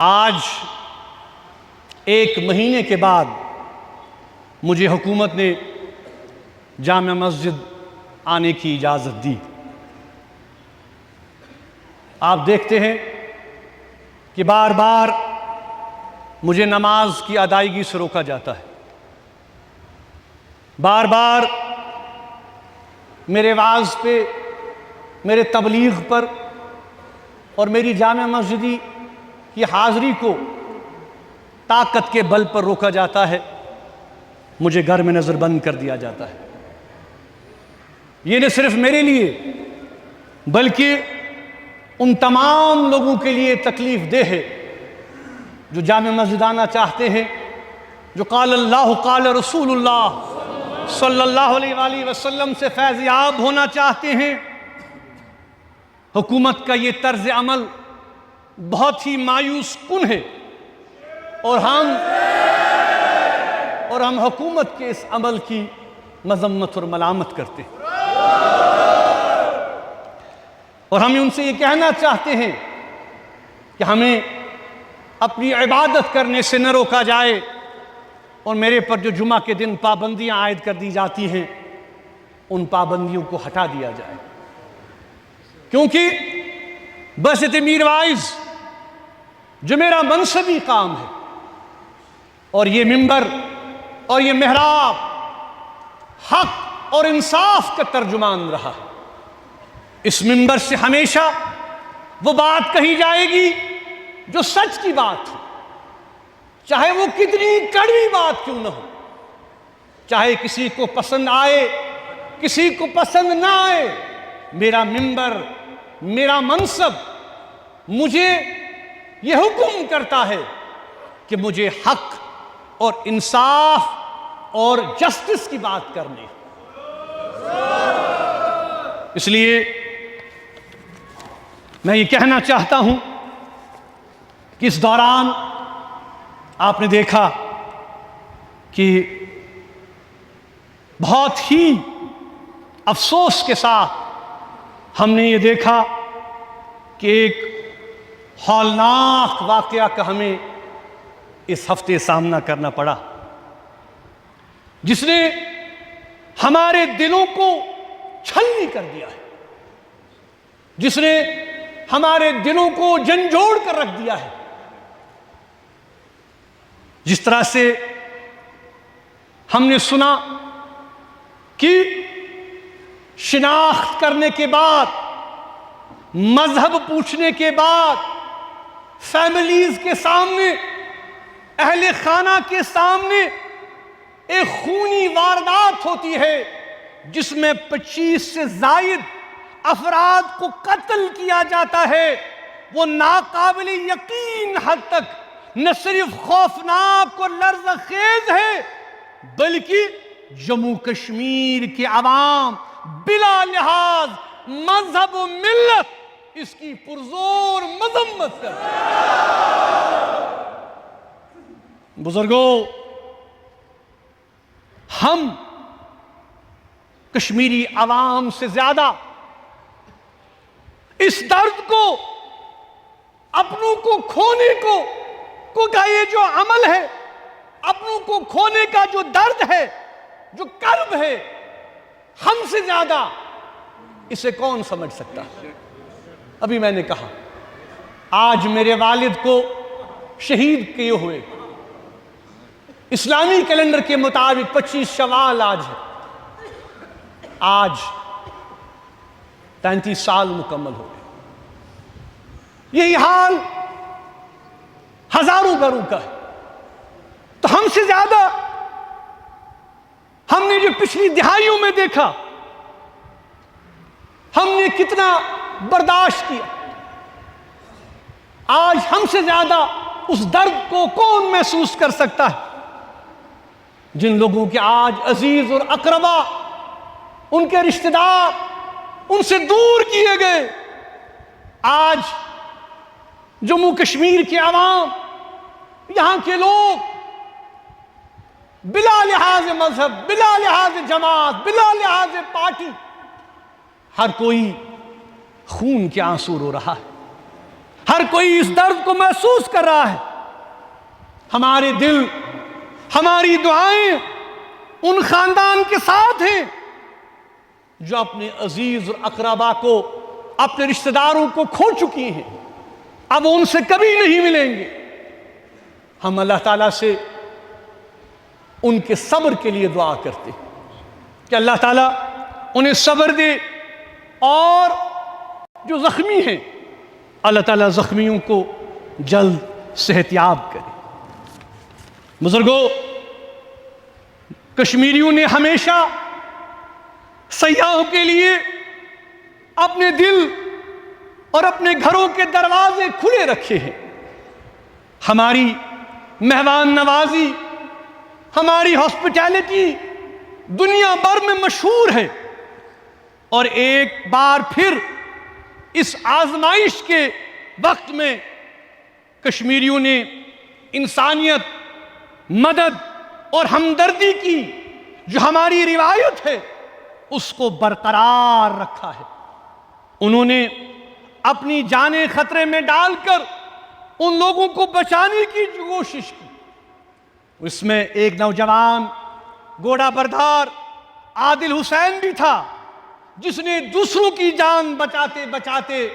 آج ایک مہینے کے بعد مجھے حکومت نے جامع مسجد آنے کی اجازت دی۔ آپ دیکھتے ہیں کہ بار بار مجھے نماز کی ادائیگی سے روکا جاتا ہے، بار بار میرے وعظ پہ، میرے تبلیغ پر اور میری جامع مسجدی کی حاضری کو طاقت کے بل پر روکا جاتا ہے، مجھے گھر میں نظر بند کر دیا جاتا ہے۔ یہ نہ صرف میرے لیے بلکہ ان تمام لوگوں کے لیے تکلیف دہ ہے جو جامع مسجد آنا چاہتے ہیں، جو قال اللہ قال رسول اللہ صلی اللہ علیہ وآلہ وسلم سے فیض یاب ہونا چاہتے ہیں۔ حکومت کا یہ طرز عمل بہت ہی مایوس کن ہے اور ہم حکومت کے اس عمل کی مذمت اور ملامت کرتے ہیں، اور ہم ان سے یہ کہنا چاہتے ہیں کہ ہمیں اپنی عبادت کرنے سے نہ روکا جائے، اور میرے پر جو جمعہ کے دن پابندیاں عائد کر دی جاتی ہیں ان پابندیوں کو ہٹا دیا جائے، کیونکہ بست میر وائز جو میرا منصبی کام ہے، اور یہ منبر اور یہ محراب حق اور انصاف کا ترجمان رہا ہے۔ اس منبر سے ہمیشہ وہ بات کہی جائے گی جو سچ کی بات ہو، چاہے وہ کتنی کڑوی بات کیوں نہ ہو، چاہے کسی کو پسند آئے کسی کو پسند نہ آئے۔ میرا منبر، میرا منصب مجھے یہ حکم کرتا ہے کہ مجھے حق اور انصاف اور جسٹس کی بات کرنی۔ اس لیے میں یہ کہنا چاہتا ہوں کہ اس دوران آپ نے دیکھا کہ بہت ہی افسوس کے ساتھ ہم نے یہ دیکھا کہ ایک ہولناک واقعہ کا ہمیں اس ہفتے سامنا کرنا پڑا، جس نے ہمارے دلوں کو چھلنی کر دیا ہے، جس نے ہمارے دلوں کو جھنجھوڑ کر رکھ دیا ہے۔ جس طرح سے ہم نے سنا کہ شناخت کرنے کے بعد، مذہب پوچھنے کے بعد، فیملیز کے سامنے، اہل خانہ کے سامنے ایک خونی واردات ہوتی ہے جس میں 25 سے زائد افراد کو قتل کیا جاتا ہے۔ وہ ناقابل یقین حد تک نہ صرف خوفناک اور لرزہ خیز ہے بلکہ جموں کشمیر کے عوام بلا لحاظ مذہب و ملت اس کی پرزور مذمت کرتے ہیں۔ بزرگوں، ہم کشمیری عوام سے زیادہ اس درد کو، اپنوں کو کھونے کو کا یہ جو عمل ہے، اپنوں کو کھونے کا جو درد ہے، جو کرب ہے، ہم سے زیادہ اسے کون سمجھ سکتا؟ ابھی میں نے کہا آج میرے والد کو شہید کیے ہوئے اسلامی کیلنڈر کے مطابق 25 شوال آج ہے، آج 35 سال مکمل ہو گئے۔ یہی حال ہزاروں گھروں کا ہے، تو ہم سے زیادہ ہم نے جو پچھلی دہائیوں میں دیکھا، ہم نے کتنا برداشت کیا، آج ہم سے زیادہ اس درد کو کون محسوس کر سکتا ہے؟ جن لوگوں کے آج عزیز اور اقربا، ان کے رشتہ دار ان سے دور کیے گئے، آج جموں کشمیر کے عوام، یہاں کے لوگ بلا لحاظ مذہب، بلا لحاظ جماعت، بلا لحاظ پارٹی، ہر کوئی خون کے آنسو رو رہا ہے، ہر کوئی اس درد کو محسوس کر رہا ہے۔ ہمارے دل، ہماری دعائیں ان خاندان کے ساتھ ہیں جو اپنے عزیز اور اقربا کو، اپنے رشتہ داروں کو کھو چکی ہیں، اب ان سے کبھی نہیں ملیں گے۔ ہم اللہ تعالیٰ سے ان کے صبر کے لیے دعا کرتے ہیں کہ اللہ تعالیٰ انہیں صبر دے، اور جو زخمی ہیں اللہ تعالیٰ زخمیوں کو جلد صحت یاب کرے۔ بزرگوں، کشمیریوں نے ہمیشہ سیاحوں کے لیے اپنے دل اور اپنے گھروں کے دروازے کھلے رکھے ہیں۔ ہماری مہمان نوازی، ہماری ہاسپٹیلٹی دنیا بھر میں مشہور ہے، اور ایک بار پھر اس آزمائش کے وقت میں کشمیریوں نے انسانیت، مدد اور ہمدردی کی جو ہماری روایت ہے اس کو برقرار رکھا ہے۔ انہوں نے اپنی جانیں خطرے میں ڈال کر ان لوگوں کو بچانے کی کوشش کی۔ اس میں ایک نوجوان گھوڑا بردار عادل حسین بھی تھا، جس نے دوسروں کی جان بچاتے بچاتے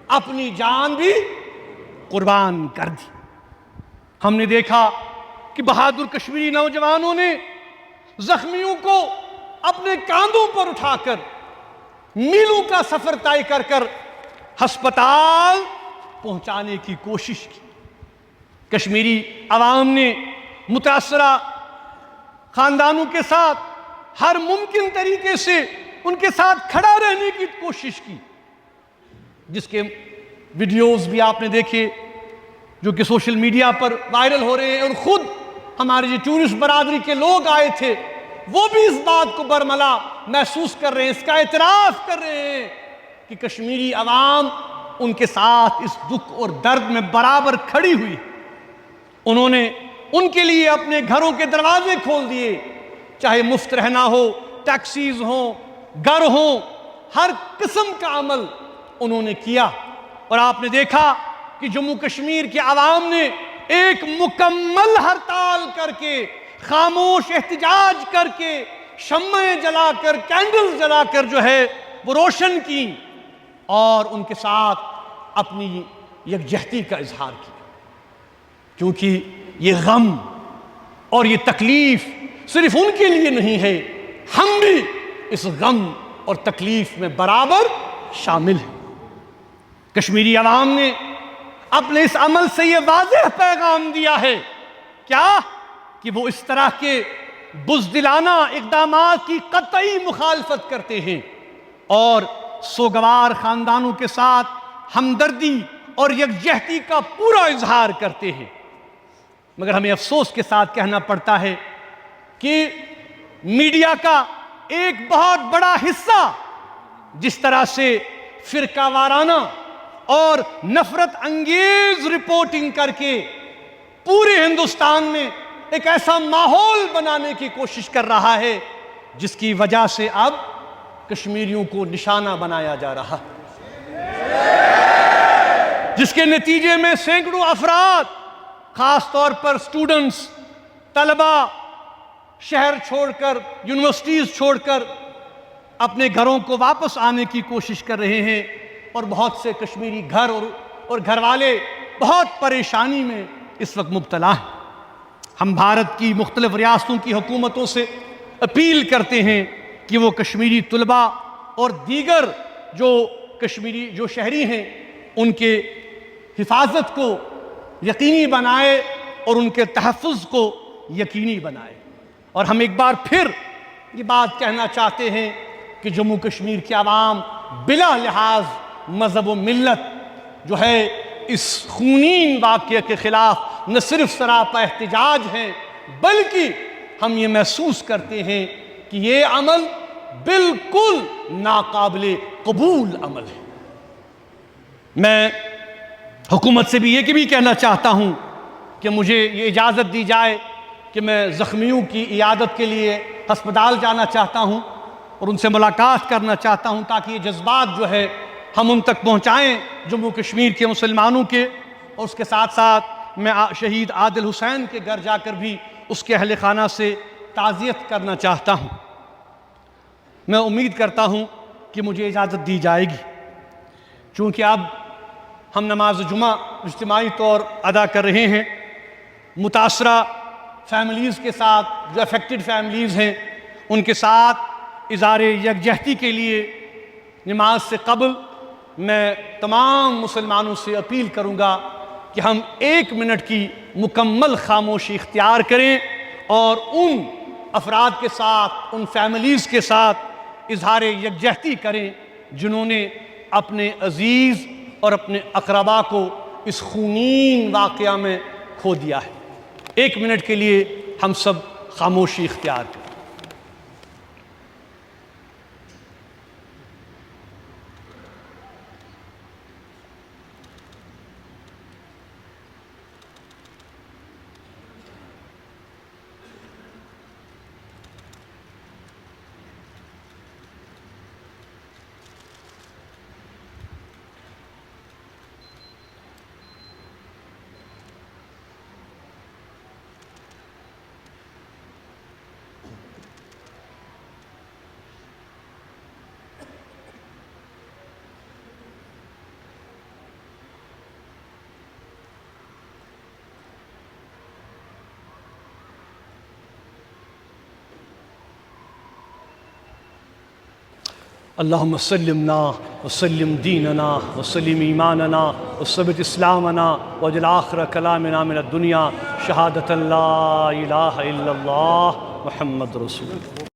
اپنی جان بھی قربان کر دی۔ ہم نے دیکھا کہ بہادر کشمیری نوجوانوں نے زخمیوں کو اپنے کاندھوں پر اٹھا کر میلوں کا سفر طے کر کر ہسپتال پہنچانے کی کوشش کی۔ کشمیری عوام نے متاثرہ خاندانوں کے ساتھ ہر ممکن طریقے سے ان کے ساتھ کھڑا رہنے کی کوشش کی، جس کے ویڈیوز بھی آپ نے دیکھے جو کہ سوشل میڈیا پر وائرل ہو رہے ہیں، اور خود ہمارے جو ٹورسٹ برادری کے لوگ آئے تھے وہ بھی اس بات کو برملا محسوس کر رہے ہیں، اس کا اعتراف کر رہے ہیں کہ کشمیری عوام ان کے ساتھ اس دکھ اور درد میں برابر کھڑی ہوئی۔ انہوں نے ان کے لیے اپنے گھروں کے دروازے کھول دیے، چاہے مفت رہنا ہو، ٹیکسیز ہوں، گھر ہوں، ہر قسم کا عمل انہوں نے کیا۔ اور آپ نے دیکھا کہ جموں کشمیر کے عوام نے ایک مکمل ہڑتال کر کے، خاموش احتجاج کر کے، شمعیں جلا کر، کینڈل جلا کر جو ہے وہ روشن کی، اور ان کے ساتھ اپنی یکجہتی کا اظہار کیا، کیونکہ یہ غم اور یہ تکلیف صرف ان کے لیے نہیں ہے، ہم بھی اس غم اور تکلیف میں برابر شامل ہیں۔ کشمیری عوام نے اپنے اس عمل سے یہ واضح پیغام دیا ہے، کیا کہ وہ اس طرح کے بزدلانہ اقدامات کی قطعی مخالفت کرتے ہیں، اور سوگوار خاندانوں کے ساتھ ہمدردی اور یکجہتی کا پورا اظہار کرتے ہیں۔ مگر ہمیں افسوس کے ساتھ کہنا پڑتا ہے کہ میڈیا کا ایک بہت بڑا حصہ جس طرح سے فرقہ وارانہ اور نفرت انگیز رپورٹنگ کر کے پورے ہندوستان میں ایک ایسا ماحول بنانے کی کوشش کر رہا ہے جس کی وجہ سے اب کشمیریوں کو نشانہ بنایا جا رہا، جس کے نتیجے میں سینکڑوں افراد، خاص طور پر سٹوڈنٹس، طلبہ، شہر چھوڑ کر، یونیورسٹیز چھوڑ کر اپنے گھروں کو واپس آنے کی کوشش کر رہے ہیں، اور بہت سے کشمیری گھر اور گھر والے بہت پریشانی میں اس وقت مبتلا ہیں۔ ہم بھارت کی مختلف ریاستوں کی حکومتوں سے اپیل کرتے ہیں کہ وہ کشمیری طلباء اور دیگر جو شہری ہیں ان کے حفاظت کو یقینی بنائے اور ان کے تحفظ کو یقینی بنائے۔ اور ہم ایک بار پھر یہ بات کہنا چاہتے ہیں کہ جموں کشمیر کے عوام بلا لحاظ مذہب و ملت جو ہے اس خونین واقعے کے خلاف نہ صرف سراپا احتجاج ہیں، بلکہ ہم یہ محسوس کرتے ہیں کہ یہ عمل بالکل ناقابل قبول عمل ہے۔ میں حکومت سے بھی یہ کہنا چاہتا ہوں کہ مجھے یہ اجازت دی جائے کہ میں زخمیوں کی عیادت کے لیے ہسپتال جانا چاہتا ہوں اور ان سے ملاقات کرنا چاہتا ہوں، تاکہ یہ جذبات جو ہے ہم ان تک پہنچائیں جموں کشمیر کے مسلمانوں کے، اور اس کے ساتھ ساتھ میں شہید عادل حسین کے گھر جا کر بھی اس کے اہل خانہ سے تعزیت کرنا چاہتا ہوں۔ میں امید کرتا ہوں کہ مجھے اجازت دی جائے گی، چونکہ اب ہم نماز جمعہ اجتماعی طور ادا کر رہے ہیں۔ متاثرہ فیملیز کے ساتھ، جو افیکٹڈ فیملیز ہیں، ان کے ساتھ اظہار یکجہتی کے لیے نماز سے قبل میں تمام مسلمانوں سے اپیل کروں گا کہ ہم 1 منٹ کی مکمل خاموشی اختیار کریں اور ان افراد کے ساتھ، ان فیملیز کے ساتھ اظہار یکجہتی کریں جنہوں نے اپنے عزیز اور اپنے اقربا کو اس خونین واقعہ میں کھو دیا ہے۔ 1 منٹ کے لیے ہم سب خاموشی اختیار کریں۔ اللہم سلمنا وسلم دیننا وسلم ایماننا وثبت اسلامنا واجعل آخر کلامنا من الدنیا شہادت لا الہ الا اللہ محمد رسول اللہ۔